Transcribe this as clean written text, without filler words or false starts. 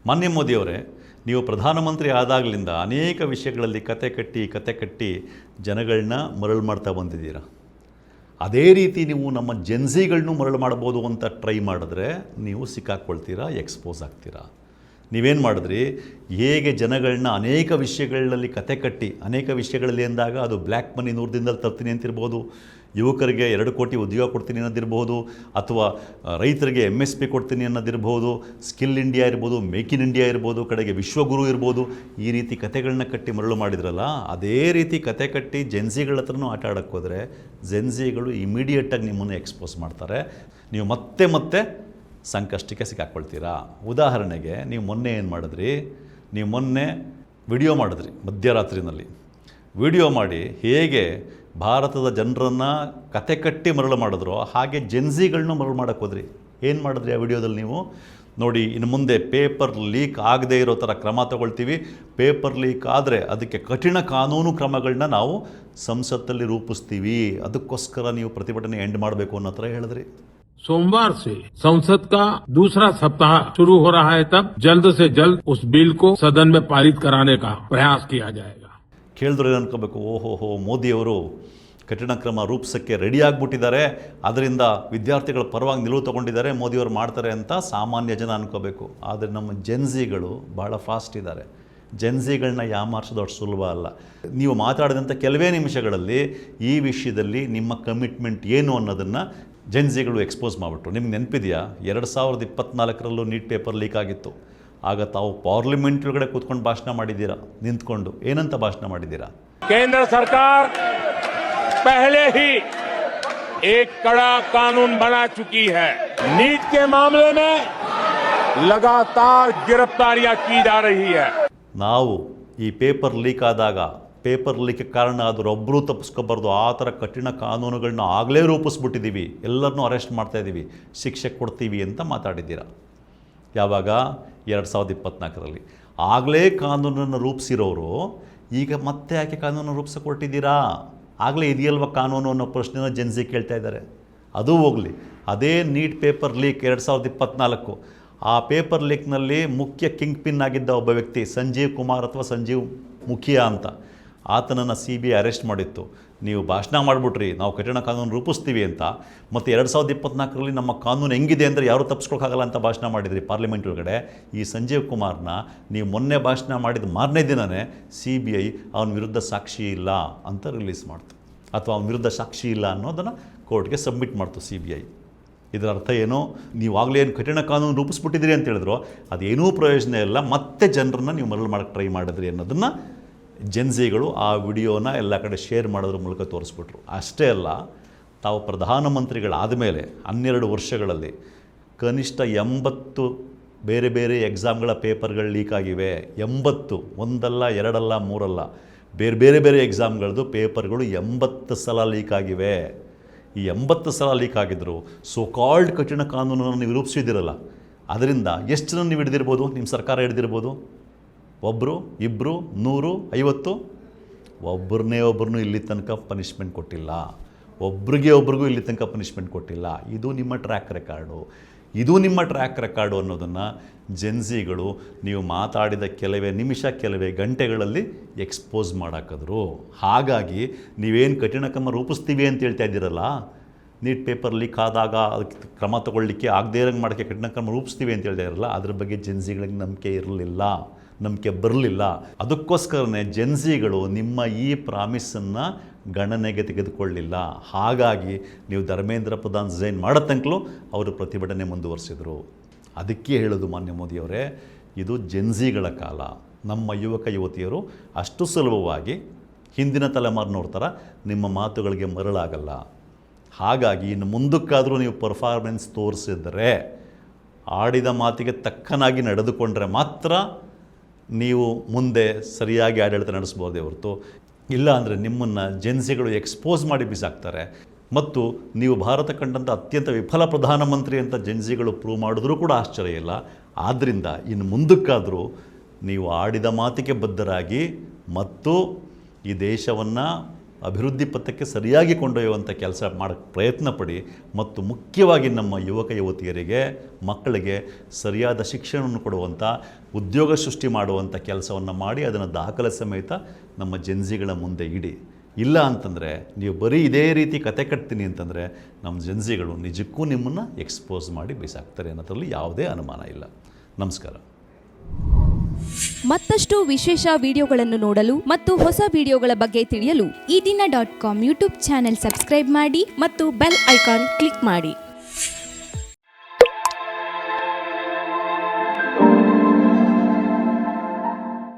ಮಾನ್ಯ ಮೋದಿಯವರೇ, ನೀವು ಪ್ರಧಾನಮಂತ್ರಿ ಆದಾಗಲಿಂದ ಅನೇಕ ವಿಷಯಗಳಲ್ಲಿ ಕತೆ ಕಟ್ಟಿ ಜನಗಳನ್ನ ಮರಳು ಮಾಡ್ತಾ ಬಂದಿದ್ದೀರಾ. ಅದೇ ರೀತಿ ನೀವು ನಮ್ಮ ಜೆನ್ಸಿಗಳನ್ನೂ ಮರಳು ಮಾಡ್ಬೋದು ಅಂತ ಟ್ರೈ ಮಾಡಿದ್ರೆ ನೀವು ಸಿಕ್ಕಾಕ್ಕೊಳ್ತೀರಾ, ಎಕ್ಸ್ಪೋಸ್ ಆಗ್ತೀರಾ. ನೀವೇನು ಮಾಡಿದ್ರಿ, ಹೇಗೆ ಜನಗಳನ್ನ ಅನೇಕ ವಿಷಯಗಳಲ್ಲಿ ಕತೆ ಕಟ್ಟಿ, ಅನೇಕ ವಿಷಯಗಳಲ್ಲಿ ಎಂದಾಗ ಅದು ಬ್ಲ್ಯಾಕ್ ಮನಿ 100 ದಿನದಲ್ಲಿ ತರ್ತೀನಿ ಅಂತಿರ್ಬೋದು, ಯುವಕರಿಗೆ 2 ಕೋಟಿ ಉದ್ಯೋಗ ಕೊಡ್ತೀನಿ ಅನ್ನೋದಿರ್ಬೋದು, ಅಥವಾ ರೈತರಿಗೆ MSP ಕೊಡ್ತೀನಿ ಅನ್ನೋದಿರ್ಬೋದು, ಸ್ಕಿಲ್ ಇಂಡಿಯಾ ಇರ್ಬೋದು, ಮೇಕ್ ಇನ್ ಇಂಡಿಯಾ ಇರ್ಬೋದು, ಕಡೆಗೆ ವಿಶ್ವಗುರು ಇರ್ಬೋದು. ಈ ರೀತಿ ಕತೆಗಳನ್ನ ಕಟ್ಟಿ ಮರಳು ಮಾಡಿದ್ರಲ್ಲ, ಅದೇ ರೀತಿ ಕತೆ ಕಟ್ಟಿ ಜೆನ್ಸಿಗಳ ಹತ್ರನೂ ಆಟ ಆಡೋಕ್ಕೆ ಹೋದರೆ ಜೆನ್ಸಿಗಳು ಇಮಿಡಿಯೇಟಾಗಿ ನಿಮ್ಮನ್ನು ಎಕ್ಸ್ಪೋಸ್ ಮಾಡ್ತಾರೆ. ನೀವು ಮತ್ತೆ ಸಂಕಷ್ಟಕ್ಕೆ ಸಿಕ್ಕಾಕ್ಕೊಳ್ತೀರಾ. ಉದಾಹರಣೆಗೆ ನೀವು ಮೊನ್ನೆ ಏನು ಮಾಡಿದ್ರಿ, ನೀವು ಮೊನ್ನೆ ವಿಡಿಯೋ ಮಾಡಿದ್ರಿ ಮಧ್ಯರಾತ್ರಿನಲ್ಲಿ. ವಿಡಿಯೋ ಮಾಡಿ ಹೇಗೆ ಭಾರತದ ಜನರನ್ನು ಕತೆ ಕಟ್ಟಿ ಮರಳು ಮಾಡಿದ್ರು, ಹಾಗೆ ಜೆನ್ಸಿಗಳನ್ನೂ ಮರಳು ಮಾಡೋಕ್ಕೆ ಹೋದ್ರಿ. ಏನು ಮಾಡಿದ್ರಿ ಆ ವಿಡಿಯೋದಲ್ಲಿ ನೀವು? ನೋಡಿ, ಇನ್ನು ಮುಂದೆ ಪೇಪರ್ ಲೀಕ್ ಆಗದೇ ಇರೋ ಥರ ಕ್ರಮ ತಗೊಳ್ತೀವಿ, ಪೇಪರ್ ಲೀಕ್ ಆದರೆ ಅದಕ್ಕೆ ಕಠಿಣ ಕಾನೂನು ಕ್ರಮಗಳನ್ನ ನಾವು ಸಂಸತ್ತಲ್ಲಿ ರೂಪಿಸ್ತೀವಿ, ಅದಕ್ಕೋಸ್ಕರ ನೀವು ಪ್ರತಿಭಟನೆ ಎಂಡ್ ಮಾಡಬೇಕು ಅನ್ನೋ ಥರ ಹೇಳಿದ್ರಿ. सोमवार से संसद का दूसरा सप्ताह शुरू हो रहा है, तब जल्द से जल्द उस बिल को सदन में पारित कराने का प्रयास किया जाएगा. ಕೇಳಿದ್ರೆ ಅನ್ಕೋಬೇಕು, ಓಹೋ ಮೋದಿಯವರು ಕಠಿಣ ಕ್ರಮ ರೂಪಿಸೋಕ್ಕೆ ರೆಡಿ ಆಗಿಬಿಟ್ಟಿದ್ದಾರೆ, ಅದರಿಂದ ವಿದ್ಯಾರ್ಥಿಗಳ ಪರವಾಗಿ ನಿಲುವು ತೊಗೊಂಡಿದ್ದಾರೆ, ಮೋದಿಯವರು ಮಾಡ್ತಾರೆ ಅಂತ ಸಾಮಾನ್ಯ ಜನ ಅನ್ಕೋಬೇಕು. ಆದರೆ ನಮ್ಮ ಜೆನ್ಸಿಗಳು ಭಾಳ ಫಾಸ್ಟ್ ಇದ್ದಾರೆ. ಜೆನ್ಸಿಗಳನ್ನ ಯಾಮಾರಿಸೋದು ಅಷ್ಟು ಸುಲಭ ಅಲ್ಲ. ನೀವು ಮಾತಾಡಿದಂಥ ಕೆಲವೇ ನಿಮಿಷಗಳಲ್ಲಿ ಈ ವಿಷಯದಲ್ಲಿ ನಿಮ್ಮ ಕಮಿಟ್ಮೆಂಟ್ ಏನು ಅನ್ನೋದನ್ನು ಜೆನ್ಸಿಗಳು ಎಕ್ಸ್ಪೋಸ್ ಮಾಡಿಬಿಟ್ರು. ನಿಮ್ಗೆ ನೆನಪಿದೆಯಾ, 2024ರಲ್ಲೂ ನೀಟ್ ಪೇಪರ್ ಲೀಕ್ ಆಗಿತ್ತು. ಆಗ ತಾವು ಪಾರ್ಲಿಮೆಂಟ್ ಒಳಗಡೆ ಕೂತ್ಕೊಂಡು ಭಾಷಣ ಮಾಡಿದ್ದೀರಾ, ನಿಂತ್ಕೊಂಡು. ಏನಂತ ಭಾಷಣ ಮಾಡಿದ್ದೀರಾ? केंद्र सरकार पहले ही एक कड़ा कानून बना चुकी है. नीट के मामले में लगातार गिरफ्तारियां की जा रही है. ನಾವು ಈ ಪೇಪರ್ ಲೀಕ್ ಆದಾಗ, ಪೇಪರ್ ಲೀಕ್ ಕಾರಣ ಆದರೂ ಒಬ್ಬರೂ ತಪ್ಪಿಸ್ಕೋಬಾರ್ದು, ಆ ಥರ ಕಠಿಣ ಕಾನೂನುಗಳನ್ನ ಆಗಲೇ ರೂಪಿಸ್ಬಿಟ್ಟಿದ್ದೀವಿ, ಎಲ್ಲರನ್ನೂ ಅರೆಸ್ಟ್ ಮಾಡ್ತಾಯಿದ್ದೀವಿ, ಶಿಕ್ಷೆ ಕೊಡ್ತೀವಿ ಅಂತ ಮಾತಾಡಿದ್ದೀರಾ. ಯಾವಾಗ? 2024ರಲ್ಲಿ. ಆಗಲೇ ಕಾನೂನನ್ನು ರೂಪಿಸಿರೋರು ಈಗ ಮತ್ತೆ ಯಾಕೆ ಕಾನೂನು ರೂಪಿಸೋಕೆ ಹೊರಟಿದ್ದೀರಾ? ಆಗಲೇ ಇದೆಯಲ್ವ ಕಾನೂನು ಅನ್ನೋ ಪ್ರಶ್ನೆನ ಜೆನ್ಸಿ ಕೇಳ್ತಾ ಇದ್ದಾರೆ. ಅದು ಹೋಗಲಿ, ಅದೇ ನೀಟ್ ಪೇಪರ್ ಲೀಕ್ 2024, ಆ ಪೇಪರ್ ಲೀಕ್ನಲ್ಲಿ ಮುಖ್ಯ ಕಿಂಗ್ ಪಿನ್ ಆಗಿದ್ದ ಒಬ್ಬ ವ್ಯಕ್ತಿ ಸಂಜೀವ್ ಕುಮಾರ್ ಅಥವಾ ಸಂಜೀವ್ ಮುಖಿಯಾ ಅಂತ, ಆತನನ್ನು CBI ಅರೆಸ್ಟ್ ಮಾಡಿತ್ತು. ನೀವು ಭಾಷಣ ಮಾಡಿಬಿಟ್ರಿ, ನಾವು ಕಠಿಣ ಕಾನೂನು ರೂಪಿಸ್ತೀವಿ ಅಂತ. ಮತ್ತು 2024ರಲ್ಲಿ ನಮ್ಮ ಕಾನೂನು ಹೆಂಗಿದೆ ಅಂದರೆ ಯಾರೂ ತಪ್ಪಿಸ್ಕೊಳಕ್ಕಾಗಲ್ಲ ಅಂತ ಭಾಷಣ ಮಾಡಿದ್ರಿ ಪಾರ್ಲಿಮೆಂಟ್ ಒಳಗಡೆ. ಈ ಸಂಜೀವ್ ಕುಮಾರ್ನ ನೀವು ಮೊನ್ನೆ ಭಾಷಣ ಮಾಡಿದ ಮಾರನೇ ದಿನವೇ CBI ಅವನ ವಿರುದ್ಧ ಸಾಕ್ಷಿ ಇಲ್ಲ ಅಂತ ರಿಲೀಸ್ ಮಾಡ್ತು, ಅಥವಾ ಅವನ ವಿರುದ್ಧ ಸಾಕ್ಷಿ ಇಲ್ಲ ಅನ್ನೋದನ್ನು ಕೋರ್ಟ್ಗೆ ಸಬ್ಮಿಟ್ ಮಾಡ್ತು CBI. ಇದರ ಅರ್ಥ ಏನು? ನೀವಾಗಲೇ ಏನು ಕಠಿಣ ಕಾನೂನು ರೂಪಿಸ್ಬಿಟ್ಟಿದ್ದೀರಿ ಅಂತ ಹೇಳಿದ್ರು, ಅದೇನೂ ಪ್ರಯೋಜನ ಇಲ್ಲ, ಮತ್ತೆ ಜನರನ್ನು ನೀವು ಮರಳು ಮಾಡೋಕ್ಕೆ ಟ್ರೈ ಮಾಡಿದ್ರಿ ಅನ್ನೋದನ್ನು ಜೆನ್ಸಿಗಳು ಆ ವಿಡಿಯೋನ ಎಲ್ಲ ಕಡೆ ಶೇರ್ ಮಾಡೋದ್ರ ಮೂಲಕ ತೋರಿಸ್ಬಿಟ್ರು. ಅಷ್ಟೇ ಅಲ್ಲ, ತಾವು ಪ್ರಧಾನಮಂತ್ರಿಗಳಾದ ಮೇಲೆ 12 ವರ್ಷಗಳಲ್ಲಿ ಕನಿಷ್ಠ 80 ಬೇರೆ ಎಕ್ಸಾಮ್ಗಳ ಪೇಪರ್ಗಳು ಲೀಕ್ ಆಗಿವೆ. 80, ಒಂದಲ್ಲ, ಎರಡಲ್ಲ, ಮೂರಲ್ಲ, ಬೇರೆ ಎಕ್ಸಾಮ್ಗಳದ್ದು ಪೇಪರ್ಗಳು 80 ಸಲ ಲೀಕ್ ಆಗಿವೆ. ಈ 80 ಸಲ ಲೀಕ್ ಆಗಿದ್ದರು ಸೋ ಕಾಲ್ಡ್ ಕಠಿಣ ಕಾನೂನನ್ನು ನೀವು ರೂಪಿಸಿದ್ದೀರಲ್ಲ, ಅದರಿಂದ ಎಷ್ಟು ಜನ ನೀವು ಹಿಡಿದಿರ್ಬೋದು? ನಿಮ್ಮ ಸರ್ಕಾರ ಹಿಡಿದಿರ್ಬೋದು? 1, 2, 100, 50? ಒಬ್ಬರನ್ನೂ ಇಲ್ಲಿ ತನಕ ಪನಿಷ್ಮೆಂಟ್ ಕೊಟ್ಟಿಲ್ಲ. ಒಬ್ರಿಗೂ ಇಲ್ಲಿ ತನಕ ಪನಿಷ್ಮೆಂಟ್ ಕೊಟ್ಟಿಲ್ಲ. ಇದು ನಿಮ್ಮ ಟ್ರ್ಯಾಕ್ ರೆಕಾರ್ಡು ಅನ್ನೋದನ್ನು ಜೆನ್ಸಿಗಳು ನೀವು ಮಾತಾಡಿದ ಕೆಲವೇ ನಿಮಿಷ, ಕೆಲವೇ ಗಂಟೆಗಳಲ್ಲಿ ಎಕ್ಸ್ಪೋಸ್ ಮಾಡಾಕಿದ್ರು. ಹಾಗಾಗಿ ನೀವೇನು ಕಠಿಣ ಕ್ರಮ ರೂಪಿಸ್ತೀವಿ ಅಂತ ಹೇಳ್ತಾ ಇದ್ದೀರಲ್ಲ, ನೀಟ್ ಪೇಪರ್ ಲೀಕ್ ಆದಾಗ ಅದಕ್ಕೆ ಕ್ರಮ ತಗೊಳ್ಳಿಕ್ಕೆ ಆಗದೇ ಇರೋಂಗೆ ಮಾಡೋಕ್ಕೆ ಕಠಿಣ ಕ್ರಮ ರೂಪಿಸ್ತೀವಿ ಅಂತ ಹೇಳ್ತಾ ಇರಲ್ಲ, ಅದ್ರ ಬಗ್ಗೆ ಜೆನ್ಸಿಗಳಿಗೆ ನಂಬಿಕೆ ಬರಲಿಲ್ಲ. ಅದಕ್ಕೋಸ್ಕರನೇ ಜೆನ್ಸಿಗಳು ನಿಮ್ಮ ಈ ಪ್ರಾಮಿಸನ್ನು ಗಣನೆಗೆ ತೆಗೆದುಕೊಳ್ಳಿಲ್ಲ. ಹಾಗಾಗಿ ನೀವು ಧರ್ಮೇಂದ್ರ ಪ್ರಧಾನ್ ರಿಸೈನ್ ಮಾಡೋ ತನಕಲೂ ಅವರು ಪ್ರತಿಭಟನೆ ಮುಂದುವರಿಸಿದರು. ಅದಕ್ಕೆ ಹೇಳೋದು ಮಾನ್ಯ ಮೋದಿಯವರೇ, ಇದು ಜೆನ್ಸಿಗಳ ಕಾಲ. ನಮ್ಮ ಯುವಕ ಯುವತಿಯರು ಅಷ್ಟು ಸುಲಭವಾಗಿ ಹಿಂದಿನ ತಲೆಮಾರಿನವ್ರ ಥರ ನಿಮ್ಮ ಮಾತುಗಳಿಗೆ ಮರಳಾಗಲ್ಲ. ಹಾಗಾಗಿ ಇನ್ನು ಮುಂದಕ್ಕಾದರೂ ನೀವು ಪರ್ಫಾರ್ಮೆನ್ಸ್ ತೋರಿಸಿದರೆ, ಆಡಿದ ಮಾತಿಗೆ ತಕ್ಕನಾಗಿ ನಡೆದುಕೊಂಡ್ರೆ ಮಾತ್ರ ನೀವು ಮುಂದೆ ಸರಿಯಾಗಿ ಆಡಳಿತ ನಡೆಸ್ಬೋದೇ ಹೊರತು, ಇಲ್ಲ ಅಂದರೆ ನಿಮ್ಮನ್ನು ಜೆನ್ಸಿಗಳು ಎಕ್ಸ್ಪೋಸ್ ಮಾಡಿ ಬಿಸಾಕ್ತಾರೆ. ಮತ್ತು ನೀವು ಭಾರತ ಕಂಡಂಥ ಅತ್ಯಂತ ವಿಫಲ ಪ್ರಧಾನಮಂತ್ರಿ ಅಂತ ಜೆನ್ಸಿಗಳು ಪ್ರೂವ್ ಮಾಡಿದ್ರೂ ಕೂಡ ಆಶ್ಚರ್ಯ ಇಲ್ಲ. ಆದ್ದರಿಂದ ಇನ್ನು ಮುಂದಕ್ಕಾದರೂ ನೀವು ಆಡಿದ ಮಾತಿಗೆ ಬದ್ಧರಾಗಿ ಮತ್ತು ಈ ದೇಶವನ್ನು ಅಭಿವೃದ್ಧಿ ಪಥಕ್ಕೆ ಸರಿಯಾಗಿ ಕೊಂಡೊಯ್ಯುವಂಥ ಕೆಲಸ ಮಾಡೋಕ್ಕೆ ಪ್ರಯತ್ನ ಪಡಿ. ಮತ್ತು ಮುಖ್ಯವಾಗಿ ನಮ್ಮ ಯುವಕ ಯುವತಿಯರಿಗೆ, ಮಕ್ಕಳಿಗೆ ಸರಿಯಾದ ಶಿಕ್ಷಣವನ್ನು ಕೊಡುವಂಥ, ಉದ್ಯೋಗ ಸೃಷ್ಟಿ ಮಾಡುವಂಥ ಕೆಲಸವನ್ನು ಮಾಡಿ ಅದನ್ನು ದಾಖಲೆ ಸಮೇತ ನಮ್ಮ ಜೆನ್ಸಿಗಳ ಮುಂದೆ ಇಡಿ. ಇಲ್ಲ ಅಂತಂದರೆ ನೀವು ಬರೀ ಇದೇ ರೀತಿ ಕತೆ ಕಟ್ತೀನಿ ಅಂತಂದರೆ ನಮ್ಮ ಜೆನ್ಸಿಗಳು ನಿಜಕ್ಕೂ ನಿಮ್ಮನ್ನು ಎಕ್ಸ್ಪೋಸ್ ಮಾಡಿ ಬಿಸಾಕ್ತಾರೆ ಅನ್ನೋದ್ರಲ್ಲಿ ಯಾವುದೇ ಅನುಮಾನ ಇಲ್ಲ. ನಮಸ್ಕಾರ. ಮತ್ತಷ್ಟು ವಿಶೇಷ ವಿಡಿಯೋಗಳನ್ನು ನೋಡಲು ಮತ್ತು ಹೊಸ ವಿಡಿಯೋಗಳ ಬಗ್ಗೆ ತಿಳಿಯಲು ಈ ದಿನ .com ಯೂಟ್ಯೂಬ್ ಚಾನೆಲ್ ಸಬ್ಸ್ಕ್ರೈಬ್ ಮಾಡಿ ಮತ್ತು ಬೆಲ್ ಐಕಾನ್ ಕ್ಲಿಕ್ ಮಾಡಿ.